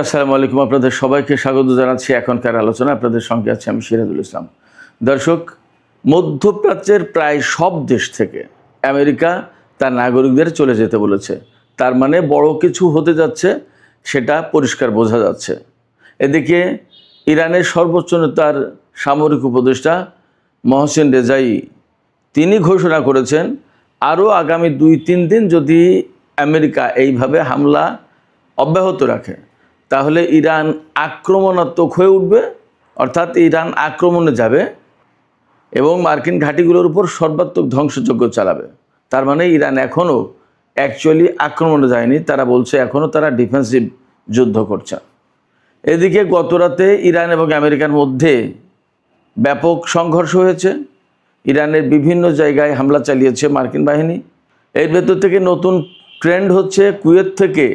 আসসালামু আলাইকুম, আপনাদের সবাইকে স্বাগত জানাচ্ছি এখনকার আলোচনা। আপনাদের সঙ্গে আছি আমি সিরাজুল ইসলাম। দর্শক, মধ্যপ্রাচ্যের প্রায় সব দেশ থেকে আমেরিকা তার নাগরিকদের চলে যেতে বলেছে। তার মানে বড় কিছু হতে যাচ্ছে, সেটা পরিষ্কার বোঝা যাচ্ছে। এদিকে ইরানের সর্বোচ্চ নেতার সামরিক উপদেষ্টা মহসিন রেজাই তিনি ঘোষণা করেছেন, আরও আগামী 2-3 দিন যদি আমেরিকা এইভাবে হামলা অব্যাহত রাখে তাহলে ইরান আক্রমণাত্মক হয়ে উঠবে, অর্থাৎ ইরান আক্রমণে যাবে এবং মার্কিন ঘাঁটিগুলোর উপর সর্বাত্মক ধ্বংসযজ্ঞ চালাবে। তার মানে ইরান এখনও অ্যাকচুয়ালি আক্রমণে যায়নি, তারা বলছে এখনও তারা ডিফেন্সিভ যুদ্ধ করছে। এদিকে গতরাতে ইরান এবং আমেরিকার মধ্যে ব্যাপক সংঘর্ষ হয়েছে। ইরানের বিভিন্ন জায়গায় হামলা চালিয়েছে মার্কিন বাহিনী। এর ভেতর থেকে নতুন ট্রেন্ড হচ্ছে কুয়েত থেকে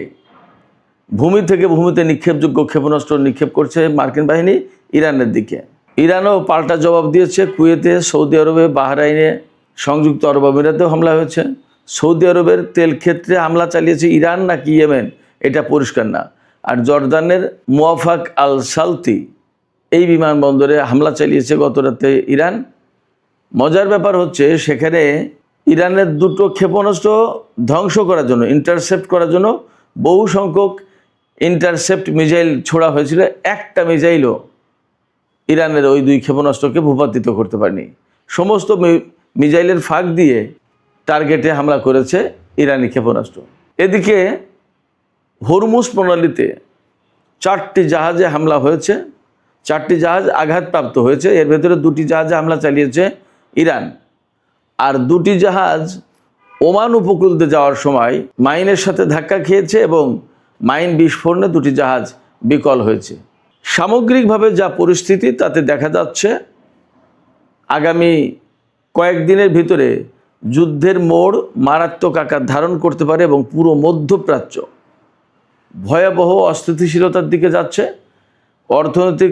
ভূমিতে নিক্ষেপযোগ্য ক্ষেপণাস্ত্র নিক্ষেপ করছে মার্কিন বাহিনী ইরানের দিকে। ইরানও পাল্টা জবাব দিয়েছে। কুয়েতে, সৌদি আরবে, বাহরাইনে, সংযুক্ত আরব আমিরাতেও হামলা হয়েছে। সৌদি আরবের তেল ক্ষেত্রে হামলা চালিয়েছে ইরান নাকি ইয়েমেন এটা পরিষ্কার না। আর জর্দানের মুয়াফাক আল সালতি এই বিমানবন্দরে হামলা চালিয়েছে গতরাতে ইরান। মজার ব্যাপার হচ্ছে, সেখানে ইরানের দুটো ক্ষেপণাস্ত্র ধ্বংস করার জন্য, ইন্টারসেপ্ট করার জন্য বহু সংখ্যক ইন্টারসেপ্ট মিসাইল ছোড়া হয়েছিল। একটা মিসাইলও ইরানের ওই দুই ক্ষেপণাস্ত্রকে ভূপাতিত করতে পারেনি। সমস্ত মিসাইলের ফাঁক দিয়ে টার্গেটে হামলা করেছে ইরানি ক্ষেপণাস্ত্র। এদিকে হরমুজ প্রণালীতে 4টি জাহাজে হামলা হয়েছে, 4টি জাহাজ আঘাতপ্রাপ্ত হয়েছে। এর ভেতরে 2টি জাহাজে হামলা চালিয়েছে ইরান, আর 2টি জাহাজ ওমান উপকূলতে যাওয়ার সময় মাইনের সাথে ধাক্কা খেয়েছে এবং মাইন বিস্ফোরণে 2টি জাহাজ বিকল হয়েছে। সামগ্রিকভাবে যা পরিস্থিতি তাতে দেখা যাচ্ছে আগামী কয়েকদিনের ভিতরে যুদ্ধের মোড় মারাত্মক আকার ধারণ করতে পারে এবং পুরো মধ্যপ্রাচ্য ভয়াবহ অস্থিতিশীলতার দিকে যাচ্ছে। অর্থনৈতিক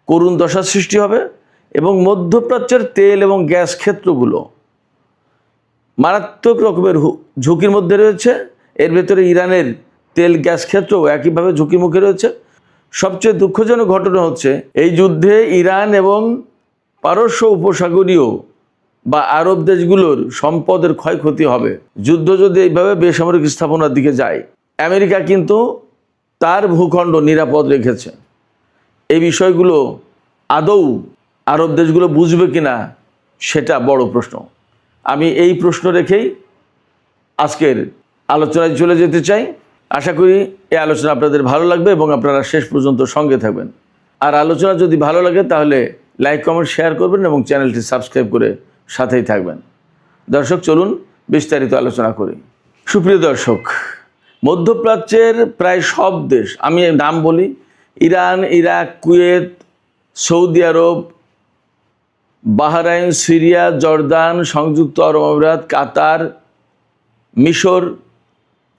করুণ দশার সৃষ্টি হবে এবং মধ্যপ্রাচ্যের তেল এবং গ্যাস ক্ষেত্রগুলো মারাত্মক রকমের ঝুঁকির মধ্যে রয়েছে। এর ভেতরে ইরানের তেল গ্যাস ক্ষেত্রও একইভাবে ঝুঁকির মুখে রয়েছে। সবচেয়ে দুঃখজনক ঘটনা হচ্ছে, এই যুদ্ধে ইরান এবং পারস্য উপসাগরীয় বা আরব দেশগুলোর সম্পদের ক্ষয়ক্ষতি হবে। যুদ্ধ যদি এইভাবে বেসামরিক স্থাপনার দিকে যায়, আমেরিকা কিন্তু তার ভূখণ্ড নিরাপদ রেখেছে। এই বিষয়গুলো আদৌ আরব দেশগুলো বুঝবে কিনা সেটা বড় প্রশ্ন। আমি এই প্রশ্ন রেখেই আজকের আলোচনায় চলে যেতে চাই। আশা করি এই আলোচনা আপনাদের ভালো লাগবে এবং আপনারা শেষ পর্যন্ত সঙ্গে থাকবেন। আর আলোচনা যদি ভালো লাগে তাহলে লাইক, কমেন্ট, শেয়ার করবেন এবং চ্যানেলটি সাবস্ক্রাইব করে সাথেই থাকবেন। দর্শক, চলুন বিস্তারিত আলোচনা করি। সুপ্রিয় দর্শক, মধ্যপ্রাচ্যের প্রায় সব দেশ, আমি নাম বলি, ইরান, ইরাক, কুয়েত, সৌদি আরব, বাহরাইন, সিরিয়া, জর্দান, সংযুক্ত আরব আমিরাত, কাতার, মিশর,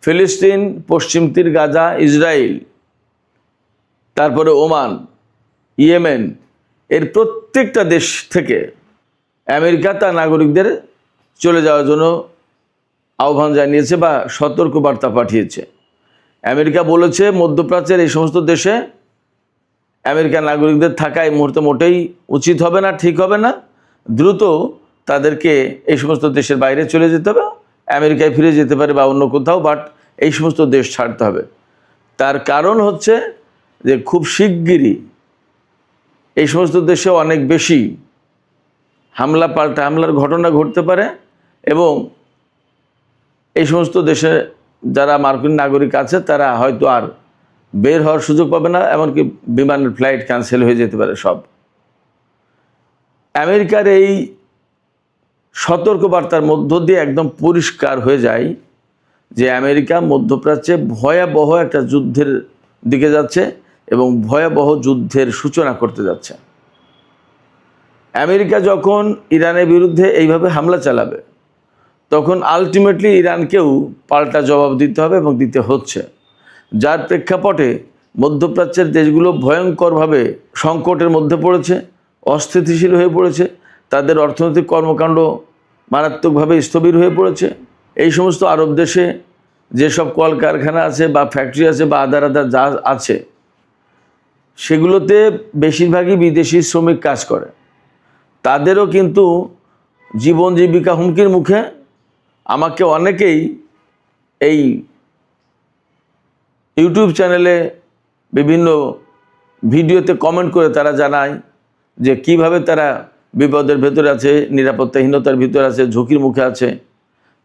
ফিলিস্তিন, পশ্চিম তীর, গাজা, ইসরায়েল, তারপরে ওমান, ইয়েমেন, এর প্রত্যেকটা দেশ থেকে আমেরিকা তার নাগরিকদের চলে যাওয়ার জন্য আহ্বান জানিয়েছে বা সতর্কবার্তা পাঠিয়েছে। আমেরিকা বলেছে মধ্যপ্রাচ্যের এই সমস্ত দেশে আমেরিকার নাগরিকদের থাকা এই মুহূর্তে মোটেই উচিত হবে না, ঠিক হবে না। দ্রুত তাদেরকে এই সমস্ত দেশের বাইরে চলে যেতে হবে, আমেরিকায় ফিরে যেতে পারে বা অন্য কোথাও, বাট এই সমস্ত দেশ ছাড়তে হবে। তার কারণ হচ্ছে যে খুব শিগগিরই এই সমস্ত দেশে অনেক বেশি পাল্টা হামলার ঘটনা ঘটতে পারে এবং এই সমস্ত দেশে যারা মার্কিন নাগরিক আছে তারা হয়তো আর বের হওয়ার সুযোগ পাবে না, এমনকি বিমানের ফ্লাইট ক্যান্সেল হয়ে যেতে পারে সব। আমেরিকার এই সতর্কবার্তার মধ্য দিয়ে একদম পরিষ্কার হয়ে যায় যে আমেরিকা মধ্যপ্রাচ্যে ভয়াবহ একটা যুদ্ধের দিকে যাচ্ছে এবং ভয়াবহ যুদ্ধের সূচনা করতে যাচ্ছে। আমেরিকা যখন ইরানের বিরুদ্ধে এইভাবে হামলা চালাবে তখন আলটিমেটলি ইরানকেও পাল্টা জবাব দিতে হবে এবং দিতে হচ্ছে, যার প্রেক্ষাপটে মধ্যপ্রাচ্যের দেশগুলো ভয়ঙ্করভাবে সংকটের মধ্যে পড়েছে, অস্থিতিশীল হয়ে পড়েছে, তাদের অর্থনৈতিক কর্মকাণ্ড মারাত্মকভাবে স্থবির হয়ে পড়েছে। এই সমস্ত আরব দেশে যেসব কলকারখানা আছে বা ফ্যাক্টরি আছে বা আদার যা আছে সেগুলোতে বেশিরভাগই বিদেশি শ্রমিক কাজ করে। তাদেরও কিন্তু জীবন জীবিকা হুমকির মুখে। আমাকে অনেকেই এই ইউটিউব চ্যানেলে বিভিন্ন ভিডিওতে কমেন্ট করে তারা জানায় যে কিভাবে তারা বিপদের ভেতরে আছে, নিরাপত্তাহীনতার ভিতরে আছে, ঝুঁকির মুখে আছে।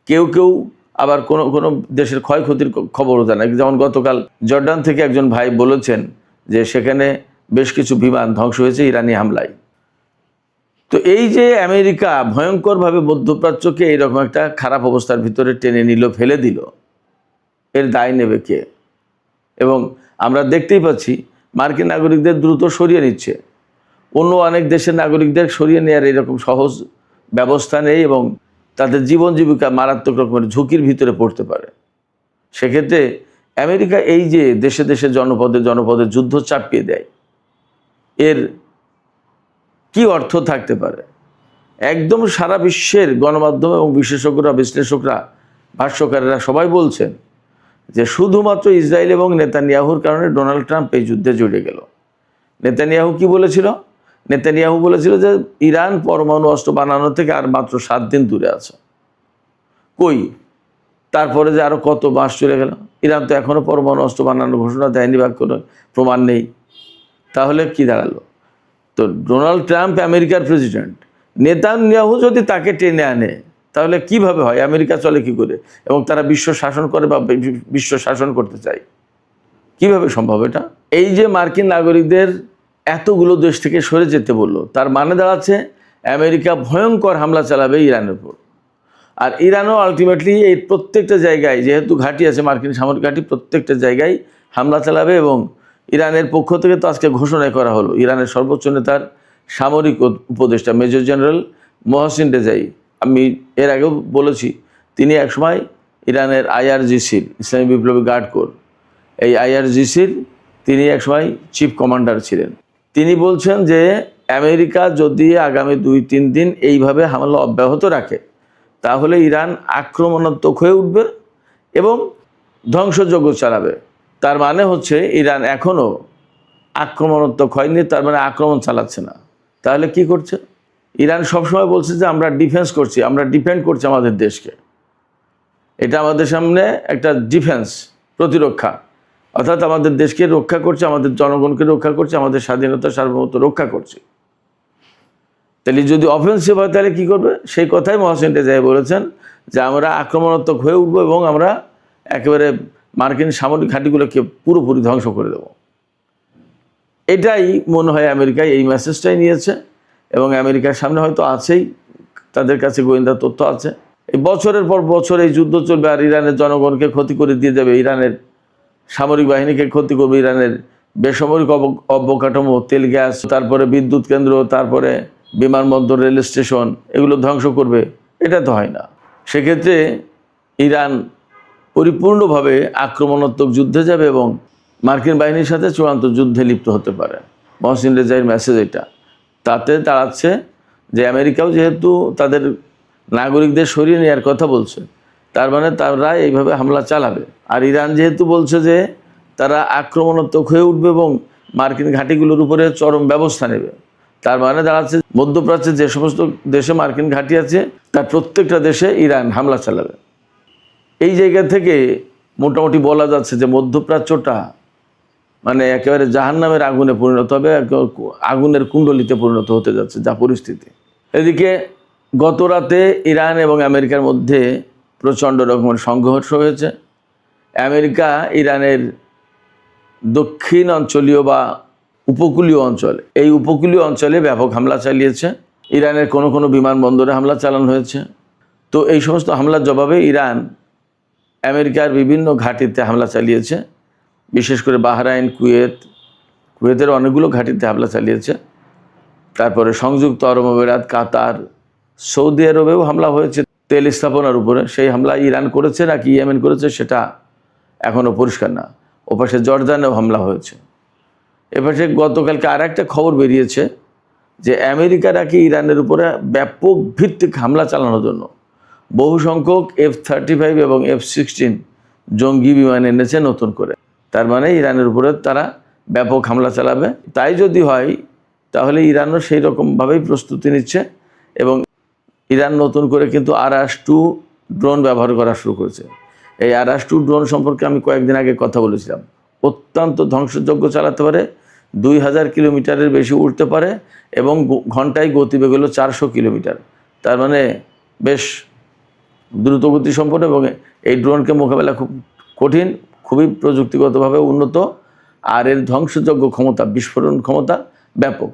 কেউ কেউ আবার কোনো কোনো দেশের ক্ষয়ক্ষতির খবরও জানায়। যেমন গতকাল জর্ডান থেকে একজন ভাই বলেছেন যে সেখানে বেশ কিছু বিমান ধ্বংস হয়েছে ইরানি হামলায়। তো এই যে আমেরিকা ভয়ঙ্করভাবে মধ্যপ্রাচ্যকে এইরকম একটা খারাপ অবস্থার ভিতরে টেনে নিল, ফেলে দিল, এর দায় নেবে কে? এবং আমরা দেখতেই পাচ্ছি মার্কিন নাগরিকদের দ্রুত সরিয়ে নিচ্ছে। অন্য অনেক দেশের নাগরিকদের সরিয়ে নেওয়ার এরকম সহজ ব্যবস্থা নেই এবং তাদের জীবন জীবিকা মারাত্মক রকমের ঝুঁকির ভিতরে পড়তে পারে। সেক্ষেত্রে আমেরিকা এই যে দেশে দেশে জনপদে জনপদে যুদ্ধ চাপিয়ে দেয়, এর কি অর্থ থাকতে পারে? একদম সারা বিশ্বের গণমাধ্যম এবং বিশেষজ্ঞরা, বিশ্লেষকরা, ভাষ্যকারেরা সবাই বলছেন যে শুধুমাত্র ইসরায়েল এবং নেতানিয়াহুর কারণে ডোনাল্ড ট্রাম্প এই যুদ্ধে জড়িয়ে গেল। নেতানিয়াহু কি বলেছিল? নেতানিয়াহু বলেছিল যে ইরান পরমাণু অস্ত্র বানানো থেকে আর মাত্র 7 দিন দূরে আছে। কই? তারপরে যে আরও কত মাস চলে গেল, ইরান তো এখনও পরমাণু অস্ত্র বানানোর ঘোষণা দেয়নি বা কোনো প্রমাণ নেই। তাহলে কি দাঁড়ালো? তো ডোনাল্ড ট্রাম্প আমেরিকার প্রেসিডেন্ট, নেতানিয়াহু যদি তাকে টেনে আনে তাহলে কিভাবে হয়? আমেরিকা চলে কি করে? এবং তারা বিশ্ব শাসন করে বা বিশ্ব শাসন করতে চায়, কিভাবে সম্ভব এটা? এই যে মার্কিন নাগরিকদের এতগুলো দেশ থেকে সরে যেতে বললো, তার মানে দাঁড়াচ্ছে আমেরিকা ভয়ঙ্কর হামলা চালাবে ইরানের উপর। আর ইরানও আলটিমেটলি এই প্রত্যেকটা জায়গায়, যেহেতু ঘাঁটি আছে মার্কিন সামরিক ঘাঁটি, প্রত্যেকটা জায়গায় হামলা চালাবে। এবং ইরানের পক্ষ থেকে তো আজকে ঘোষণা করা হলো, ইরানের সর্বোচ্চ নেতার সামরিক উপদেষ্টা মেজর জেনারেল মোহসিন রেজাই, আমি এর আগেও বলেছি, তিনি একসময় ইরানের IRGC-র, ইসলামী বিপ্লবী গার্ড কোর, এই IRGC-র তিনি একসময় চিফ কমান্ডার ছিলেন। তিনি বলছেন যে আমেরিকা যদি আগামী 2-3 দিন এইভাবে হামলা অব্যাহত রাখে তাহলে ইরান আক্রমণাত্মক হয়ে উঠবে এবং ধ্বংসযজ্ঞ চালাবে। তার মানে হচ্ছে ইরান এখনও আক্রমণাত্মক হয়নি, তার মানে আক্রমণ চালাচ্ছে না। তাহলে কি করছে? ইরান সবসময় বলছে যে আমরা ডিফেন্স করছি, আমরা ডিফেন্ড করছি আমাদের দেশকে। এটা আমাদের সামনে একটা ডিফেন্স, প্রতিরক্ষা, অর্থাৎ আমাদের দেশকে রক্ষা করছে, আমাদের জনগণকে রক্ষা করছে, আমাদের স্বাধীনতা সার্বভৌমত্ব রক্ষা করছে। তাহলে যদি অফেন্সিভ হয় তাহলে কী করবে? সেই কথাই মোহসিন রেজাই বলেছেন যে আমরা আক্রমণাত্মক হয়ে উঠবো এবং আমরা একেবারে মার্কিন সামরিক ঘাঁটিগুলোকে পুরোপুরি ধ্বংস করে দেব। এটাই মনে হয় আমেরিকায় এই মেসেজটাই নিয়েছে এবং আমেরিকার সামনে হয়তো আছেই, তাদের কাছে গোয়েন্দা তথ্য আছে। এই বছরের পর বছর এই যুদ্ধ চলবে আর ইরানের জনগণকে ক্ষতি করে দিয়ে যাবে, ইরানের সামরিক বাহিনীকে ক্ষতি করবে, ইরানের বেসামরিক অবকাঠামো, তেল গ্যাস, তারপরে বিদ্যুৎ কেন্দ্র, তারপরে বিমানবন্দর, রেল স্টেশন, এগুলো ধ্বংস করবে। এটা তো হয় না। সেক্ষেত্রে ইরান পরিপূর্ণভাবে আক্রমণাত্মক যুদ্ধে যাবে এবং মার্কিন বাহিনীর সাথে চূড়ান্ত যুদ্ধে লিপ্ত হতে পারে। মোহসিন রেজাইয়ের মেসেজ এটা। তাতে দাঁড়াচ্ছে যে আমেরিকাও যেহেতু তাদের নাগরিকদের সরিয়ে নেওয়ার কথা বলছে, তার মানে তারা এইভাবে হামলা চালাবে। আর ইরান যেহেতু বলছে যে তারা আক্রমণাত্মক হয়ে উঠবে এবং মার্কিন ঘাঁটিগুলোর উপরে চরম ব্যবস্থা নেবে, তার মানে দাঁড়াচ্ছে মধ্যপ্রাচ্যে যে সমস্ত দেশে মার্কিন ঘাঁটি আছে তার প্রত্যেকটা দেশে ইরান হামলা চালাবে। এই জায়গা থেকে মোটামুটি বলা যাচ্ছে যে মধ্যপ্রাচ্যটা মানে একেবারে জাহান্নামের আগুনে পরিণত হবে, আগুনের কুণ্ডলিতে পরিণত হতে যাচ্ছে যা পরিস্থিতি। এদিকে গত রাতে ইরান এবং আমেরিকার মধ্যে প্রচণ্ড রকমের সংঘর্ষ হয়েছে। আমেরিকা ইরানের দক্ষিণ অঞ্চলীয় বা উপকূলীয় অঞ্চলে, এই উপকূলীয় অঞ্চলে ব্যাপক হামলা চালিয়েছে। ইরানের কোনো কোনো বিমানবন্দরে হামলা চালানো হয়েছে। তো এই সমস্ত হামলার জবাবে ইরান আমেরিকার বিভিন্ন ঘাঁটিতে হামলা চালিয়েছে, বিশেষ করে বাহরাইন, কুয়েতের অনেকগুলো ঘাঁটিতে হামলা চালিয়েছে। তারপরে সংযুক্ত আরব আমিরাত, কাতার, সৌদি আরবেও হামলা হয়েছে তেল স্থাপনার উপরে। সেই হামলা ইরান করেছে নাকি ইয়েমেন করেছে সেটা এখনও পরিষ্কার না। ওপাশে জর্দানেও হামলা হয়েছে। এপাশে গতকালকে আর একটা খবর বেরিয়েছে যে আমেরিকা নাকি ইরানের উপরে ব্যাপক ভিত্তিক হামলা চালানোর জন্য বহু সংখ্যক F-35 এবং F-16 জঙ্গি বিমান এনেছে নতুন করে। তার মানে ইরানের উপরে তারা ব্যাপক হামলা চালাবে। তাই যদি হয় তাহলে ইরানও সেই রকমভাবেই প্রস্তুতি নিচ্ছে এবং ইরান নতুন করে কিন্তু আরাস-2 ড্রোন ব্যবহার করা শুরু করেছে। এই আরাস-2 ড্রোন সম্পর্কে আমি কয়েকদিন আগে কথা বলেছিলাম। অত্যন্ত ধ্বংসযজ্ঞ চালাতে পারে, 2000 কিলোমিটারের বেশি উঠতে পারে এবং ঘন্টায় গতিবেগ হলো 400 কিলোমিটার। তার মানে বেশ দ্রুতগতি সম্পন্ন এবং এই ড্রোনকে মোকাবেলা খুব কঠিন, খুবই প্রযুক্তিগতভাবে উন্নত, আর এর ধ্বংসযজ্ঞ ক্ষমতা, বিস্ফোরণ ক্ষমতা ব্যাপক,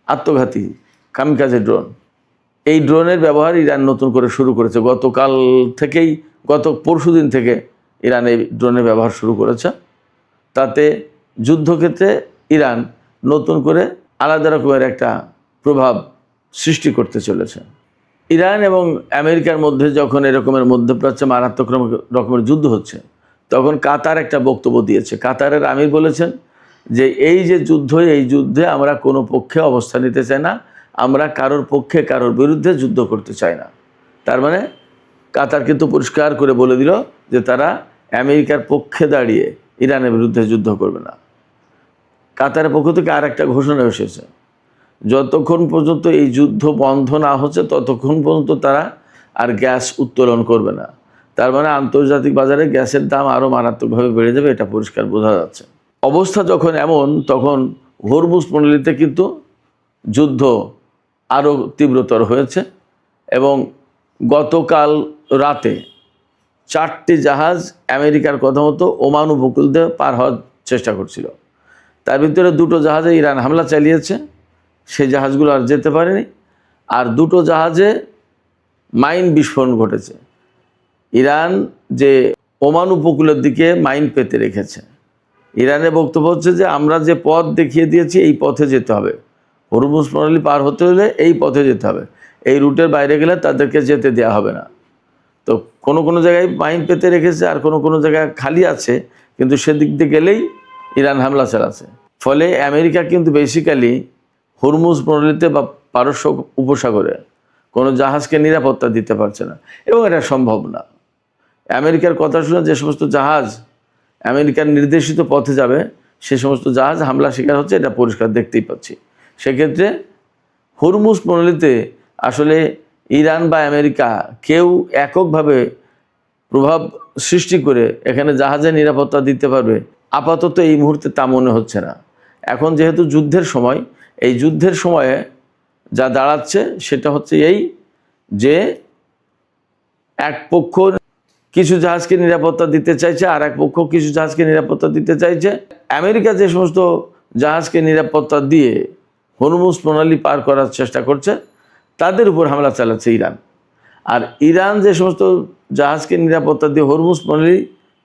আত্মঘাতী কামিকাজে ড্রোন। এই ড্রোনের ব্যবহার ইরান নতুন করে শুরু করেছে। গতকাল থেকেই, গত পরশুদিন থেকে ইরান এই ড্রোনের ব্যবহার শুরু করেছে। তাতে যুদ্ধক্ষেত্রে ইরান নতুন করে আলাদা রকমের একটা প্রভাব সৃষ্টি করতে চলেছে। ইরান এবং আমেরিকার মধ্যে যখন এরকমের মধ্যপ্রাচ্যে মারাত্মক রকমের যুদ্ধ হচ্ছে, তখন কাতার একটা বক্তব্য দিয়েছে। কাতারের আমির বলেছেন যে এই যে যুদ্ধ, এই যুদ্ধে আমরা কোনো পক্ষে অবস্থান নিতে চাই না, আমরা কারোর পক্ষে কারোর বিরুদ্ধে যুদ্ধ করতে চাই না। তার মানে কাতার কিন্তু পরিষ্কার করে বলে দিল যে তারা আমেরিকার পক্ষে দাঁড়িয়ে ইরানের বিরুদ্ধে যুদ্ধ করবে না। কাতারের পক্ষ থেকে আর একটা ঘোষণা এসেছে, যতক্ষণ পর্যন্ত এই যুদ্ধ বন্ধ না হচ্ছে ততক্ষণ পর্যন্ত তারা আর গ্যাস উত্তোলন করবে না। তার মানে আন্তর্জাতিক বাজারে গ্যাসের দাম আরও মারাত্মকভাবে বেড়ে যাবে, এটা পরিষ্কার বোঝা যাচ্ছে। অবস্থা যখন এমন, তখন হরমুজ প্রণালীতে কিন্তু যুদ্ধ আরও তীব্রতর হয়েছে এবং গতকাল রাতে 4টি জাহাজ আমেরিকার কথা মতো ওমান উপকূল দিয়ে পার হওয়ার চেষ্টা করছিল। তার ভিতরে 2টো জাহাজে ইরান হামলা চালিয়েছে, সেই জাহাজগুলো আর যেতে পারেনি। আর 2টো জাহাজে মাইন বিস্ফোরণ ঘটেছে। ইরান যে ওমান উপকূলের দিকে মাইন পেতে রেখেছে। ইরানের বক্তব্য হচ্ছে যে আমরা যে পথ দেখিয়ে দিয়েছি এই পথে যেতে হবে, হরমুজ প্রণালী পার হতে হলে এই পথে যেতে হবে, এই রুটের বাইরে গেলে তাদেরকে যেতে দেওয়া হবে না। তো কোনো কোনো জায়গায় মাইন পেতে রেখেছে আর কোনো কোনো জায়গায় খালি আছে, কিন্তু সেদিক দিয়ে গেলেই ইরান হামলা চালাচ্ছে। ফলে আমেরিকা কিন্তু বেসিক্যালি হরমুজ প্রণালীতে বা পারস্য উপসাগরে কোনো জাহাজকে নিরাপত্তা দিতে পারছে না এবং এটা সম্ভব না। আমেরিকার কথা শুনে যে সমস্ত জাহাজ আমেরিকার নির্দেশিত পথে যাবে সে সমস্ত জাহাজ হামলা শিকার হচ্ছে, এটা পরিষ্কার দেখতেই পাচ্ছি। সেক্ষেত্রে হরমুজ প্রণালীতে আসলে ইরান বা আমেরিকা কেউ এককভাবে প্রভাব সৃষ্টি করে এখানে জাহাজের নিরাপত্তা দিতে পারবে আপাতত এই মুহূর্তে তা মনে হচ্ছে না। এখন যেহেতু যুদ্ধের সময়, এই যুদ্ধের সময়ে যা দাঁড়াচ্ছে সেটা হচ্ছে এই যে এক পক্ষ কিছু জাহাজকে নিরাপত্তা দিতে চাইছে আর এক পক্ষ কিছু জাহাজকে নিরাপত্তা দিতে চাইছে। আমেরিকা যে সমস্ত জাহাজকে নিরাপত্তা দিয়ে হরমুজ প্রণালী পার করার চেষ্টা করছে তাদের উপর হামলা চালাচ্ছে ইরান। আর ইরান যে সমস্ত জাহাজকে নিরাপত্তা দিয়ে হরমুজ প্রণালী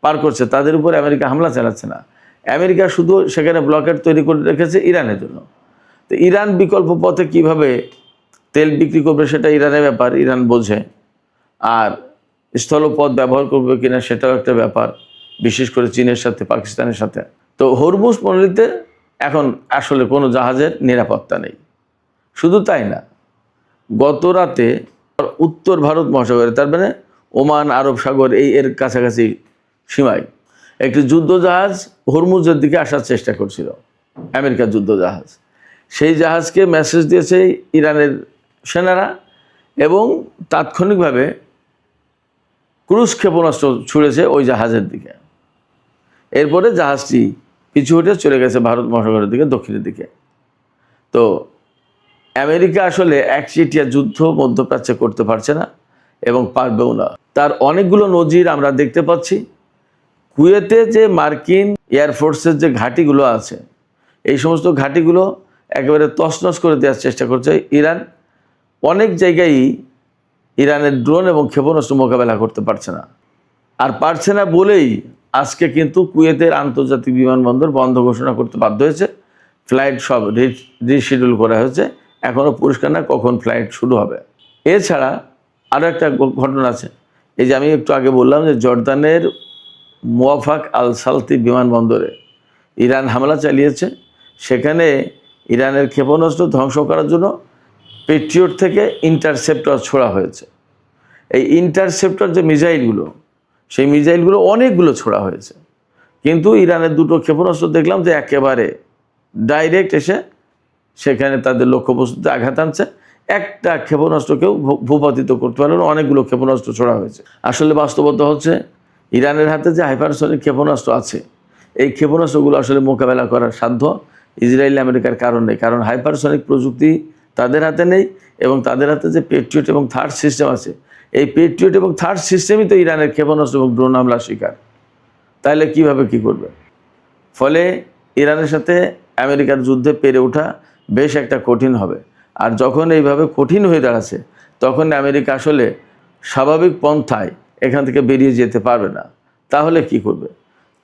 পার করছে তাদের উপর আমেরিকা হামলা চালাচ্ছে না। আমেরিকা শুধু সেখানে ব্লকেট তৈরি করে রেখেছে ইরানের জন্য। তো ইরান বিকল্প পথে কিভাবে তেল বিক্রি করবে সেটা ইরানের ব্যাপার, ইরান বোঝে। আর স্থলপথ ব্যবহার করবে কিনা সেটাও একটা ব্যাপার, বিশেষ করে চীনের সাথে, পাকিস্তানের সাথে। তো হরমুজ প্রণালীতে এখন আসলে কোনো জাহাজের নিরাপত্তা নেই। শুধু তাই না, গত রাতে উত্তর ভারত মহাসাগরে, তার মানে ওমান, আরব সাগর এর কাছাকাছি সীমায় একটি যুদ্ধজাহাজ হরমুজের দিকে আসার চেষ্টা করছিল, আমেরিকার যুদ্ধজাহাজ। সেই জাহাজকে মেসেজ দিয়েছে ইরানের সেনারা এবং তাৎক্ষণিকভাবে ক্রুজ ক্ষেপণাস্ত্র ছুড়েছে ওই জাহাজের দিকে। এরপরে জাহাজটি পিছু হটে চলে গেছে ভারত মহাসাগরের দিকে, দক্ষিণের দিকে। তো আমেরিকা আসলে একচেটিয়া যুদ্ধ মধ্যপ্রাচ্যে করতে পারছে না এবং পারবেও না। তার অনেকগুলো নজির আমরা দেখতে পাচ্ছি। কুয়েতে যে মার্কিন এয়ারফোর্সের যে ঘাঁটিগুলো আছে, এই সমস্ত ঘাঁটিগুলো একেবারে তছনছ করে দেওয়ার চেষ্টা করছে ইরান। অনেক জায়গায় ইরানের ড্রোন এবং ক্ষেপণাস্ত্র মোকাবেলা করতে পারছে না। আর পারছে না বলেই আজকে কিন্তু কুয়েতের আন্তর্জাতিক বিমানবন্দর বন্ধ ঘোষণা করতে বাধ্য হয়েছে। ফ্লাইট সব রিশিডিউল করা হয়েছে, এখনও পরিষ্কার না কখন ফ্লাইট শুরু হবে। এছাড়া আরও একটা ঘটনা আছে, এই যে আমি একটু আগে বললাম যে জর্দানের মুওয়াফাক আল সালতি বিমানবন্দরে ইরান হামলা চালিয়েছে। সেখানে ইরানের ক্ষেপণাস্ত্র ধ্বংস করার জন্য পেট্রিয়ট থেকে ইন্টারসেপ্টর ছোড়া হয়েছে। এই ইন্টারসেপ্টর যে মিসাইলগুলো, সেই মিসাইলগুলো অনেকগুলো ছোড়া হয়েছে। কিন্তু ইরানের দুটো ক্ষেপণাস্ত্র দেখলাম যে একেবারে ডাইরেক্ট এসে সেখানে তাদের লক্ষ্যবস্তুতে আঘাত আনছে। একটা ক্ষেপণাস্ত্রকেও ভূপাতিত করতে পারলো না, অনেকগুলো ক্ষেপণাস্ত্র ছোড়া হয়েছে। আসলে বাস্তবতা হচ্ছে ইরানের হাতে যে হাইপারসনিক ক্ষেপণাস্ত্র আছে, এই ক্ষেপণাস্ত্রগুলো আসলে মোকাবেলা করার সাধ্য ইসরায়েল আমেরিকার কারণ নেই। কারণ হাইপারসনিক প্রযুক্তি তাদের হাতে নেই, এবং তাদের হাতে যে পেট্রিয়ট এবং থার্ড সিস্টেম আছে, এই পেট্রিয়ট এবং থার্ড সিস্টেমই তো ইরানের ক্ষেপণাস্ত্র এবং ড্রোন হামলার শিকার। তাহলে কিভাবে কি করবে? ফলে ইরানের সাথে আমেরিকার যুদ্ধে পেরে ওঠা বেশ একটা কঠিন হবে। আর যখন এইভাবে কঠিন হয়ে দাঁড়াচ্ছে, তখন আমেরিকা আসলে স্বাভাবিক পন্থায় এখান থেকে বেরিয়ে যেতে পারবে না। তাহলে কি করবে?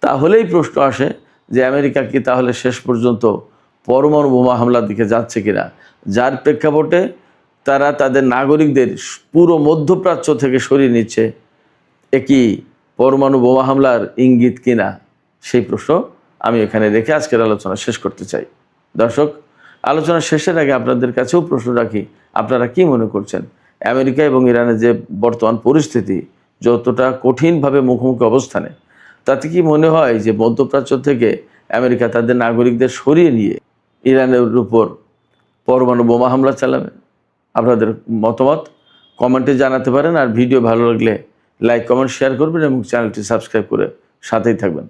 তাহলেই প্রশ্ন আসে যে আমেরিকা কি তাহলে শেষ পর্যন্ত পরমাণু বোমা হামলার দিকে যাচ্ছে কিনা, যার প্রেক্ষাপটে তারা তাদের নাগরিকদের পুরো মধ্যপ্রাচ্য থেকে সরিয়ে নিচ্ছে। একই পরমাণু বোমা হামলার ইঙ্গিত কিনা, সেই প্রশ্ন আমি এখানে রেখে আজকের আলোচনা শেষ করতে চাই। দর্শক, আলোচনা শেষের আগে আপনাদের কাছেও প্রশ্ন রাখি, আপনারা কি মনে করছেন আমেরিকা এবং ইরানের যে বর্তমান পরিস্থিতি, যতটা কঠিনভাবে মুখোমুখি অবস্থানে, তাতে কি মনে হয় যে মধ্যপ্রাচ্য থেকে আমেরিকা তাদের নাগরিকদের সরিয়ে নিয়ে ইরানের উপর পরমাণু বোমা হামলা চালাবে? আপনাদের মতামত কমেন্টে জানাতে পারেন। আর ভিডিও ভালো লাগলে লাইক, কমেন্ট, শেয়ার করবেন এবং চ্যানেলটি সাবস্ক্রাইব করে সাথেই থাকবেন।